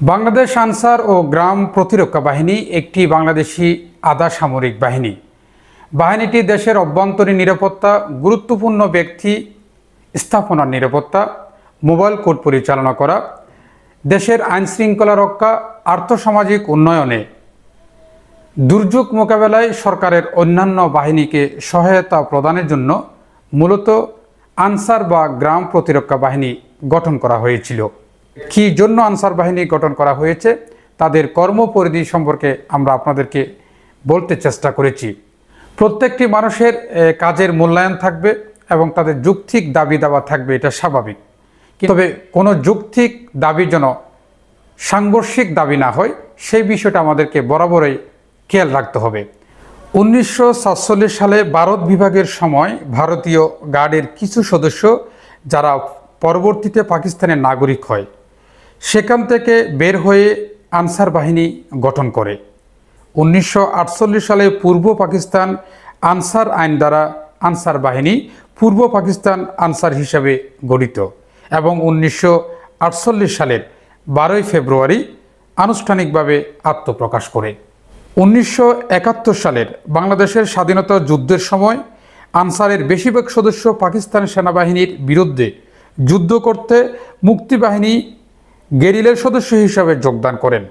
বাংলাদেশ আনসার ও গ্রাম প্রতিরক্ষা বাহিনী একটি বাংলাদেশি আধা সামরিক বাহিনী। বাহিনীটি দেশের অভ্যন্তরীণ নিরাপত্তা, গুরুত্বপূর্ণ ব্যক্তি স্থাপনার নিরাপত্তা, মোবাইল কোর্ট পরিচালনা করা, দেশের আইনশৃঙ্খলা রক্ষা, আর্থসামাজিক উন্নয়নে, দুর্যোগ মোকাবেলায় সরকারের অন্যান্য বাহিনীকে সহায়তা প্রদানের জন্য মূলত আনসার বা গ্রাম প্রতিরক্ষা বাহিনী গঠন করা হয়েছিল। কী জন্য আনসার বাহিনী গঠন করা হয়েছে তাদের কর্মপরিধি সম্পর্কে আমরা আপনাদেরকে বলতে চেষ্টা করেছি। প্রত্যেকটি মানুষের কাজের মূল্যায়ন থাকবে এবং তাদের যৌক্তিক দাবি দাওয়া থাকবে, এটা স্বাভাবিক। তবে কোনো যৌক্তিক দাবি যেন সাংঘর্ষিক দাবি না হয় সেই বিষয়টা আমাদেরকে বরাবরই খেয়াল রাখতে হবে। 1947 সালে ভারত বিভাগের সময় ভারতীয় গার্ডের কিছু সদস্য যারা পরবর্তীতে পাকিস্তানের নাগরিক হয় সেখান থেকে বের হয়ে আনসার বাহিনী গঠন করে। 1948 সালে পূর্ব পাকিস্তান আনসার আইন দ্বারা আনসার বাহিনী পূর্ব পাকিস্তান আনসার হিসাবে গঠিত এবং 1948 সালের 12 ফেব্রুয়ারি আনুষ্ঠানিকভাবে আত্মপ্রকাশ করে। 1971 সালের বাংলাদেশের স্বাধীনতা যুদ্ধের সময় আনসারের বেশিরভাগ সদস্য পাকিস্তান সেনাবাহিনীর বিরুদ্ধে যুদ্ধ করতে মুক্তিবাহিনী গেরিলার সদস্য হিসাবে যোগদান করেন।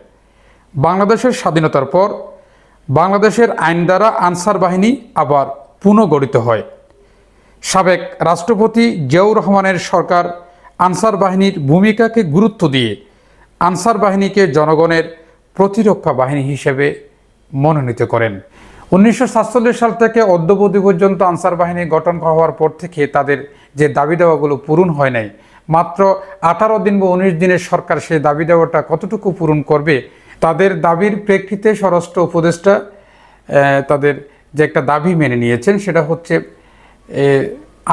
বাংলাদেশের স্বাধীনতার পর বাংলাদেশের আইন দ্বারা আনসার বাহিনী আবার পুনর্গঠিত হয়। সাবেক রাষ্ট্রপতি জিয়াউর রহমানের সরকার আনসার বাহিনীর ভূমিকাকে গুরুত্ব দিয়ে আনসার বাহিনীকে জনগণের প্রতিরক্ষা বাহিনী হিসেবে মনোনীত করেন। 1947 সাল থেকে অদ্যাবধি পর্যন্ত আনসার বাহিনী গঠন হওয়ার পর থেকে তাদের যে দাবি দাওয়াগুলো পূরণ হয় নাই, মাত্র 18 দিন বা 19 দিনের সরকার সেই দাবি দাওয়াটা কতটুকু পূরণ করবে, তাদের দাবির প্রেক্ষিতে স্বরাষ্ট্র উপদেষ্টা তাদের যে একটা দাবি মেনে নিয়েছেন সেটা হচ্ছে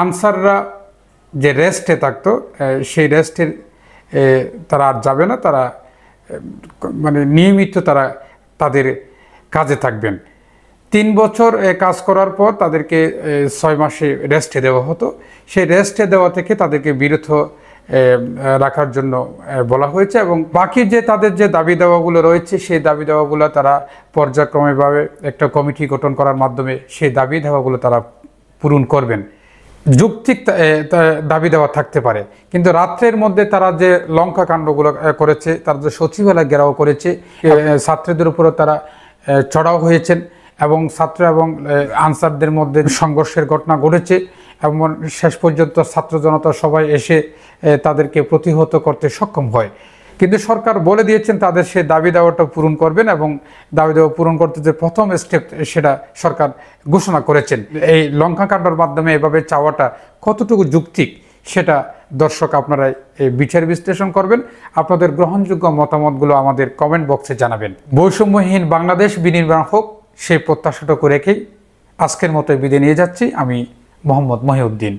আনসাররা যে রেস্টে থাকতো সেই রেস্টের তারা আর যাবে না, তারা মানে নিয়মিত তারা তাদের কাজে থাকবেন। 3 বছর কাজ করার পর তাদেরকে 6 মাসে রেস্টে দেওয়া হতো। সেই রেস্টে দেওয়া থেকে তাদেরকে বিরত রাখার জন্য বলা হয়েছে এবং বাকি যে তাদের যে দাবি দাওয়াগুলো রয়েছে সেই দাবি দাওয়াগুলো তারা পর্যায়ক্রমেভাবে একটা কমিটি গঠন করার মাধ্যমে সেই দাবি দাওয়াগুলো তারা পূরণ করবেন। যৌক্তিক দাবি দেওয়া থাকতে পারে, কিন্তু রাত্রের মধ্যে তারা যে লঙ্কা কাণ্ডগুলো করেছে, তারা যে সচিবালয় ঘেরাও করেছে, ছাত্রদের উপরও তারা চড়াও হয়েছেন এবং ছাত্র এবং আনসারদের মধ্যে সংঘর্ষের ঘটনা ঘটেছে এবং শেষ পর্যন্ত ছাত্র জনতা সবাই এসে তাদেরকে প্রতিহত করতে সক্ষম হয়। কিন্তু সরকার বলে দিয়েছেন তাদের সে দাবি দাওয়াটা পূরণ করবেন এবং দাবি দাওয়া পূরণ করতে যে প্রথম স্টেপ সেটা সরকার ঘোষণা করেছেন। এই লঙ্কাকাণ্ডের মাধ্যমে এভাবে চাওয়াটা কতটুকু যৌক্তিক সেটা দর্শক আপনারা বিচার বিশ্লেষণ করবেন। আপনাদের গ্রহণযোগ্য মতামতগুলো আমাদের কমেন্ট বক্সে জানাবেন। বৈষম্যহীন বাংলাদেশ বিনির্মাণ হোক সেই প্রত্যাশাটুকু রেখেই আজকের মতো বিদায় নিয়ে যাচ্ছি। আমি মোহাম্মদ মহিউদ্দিন।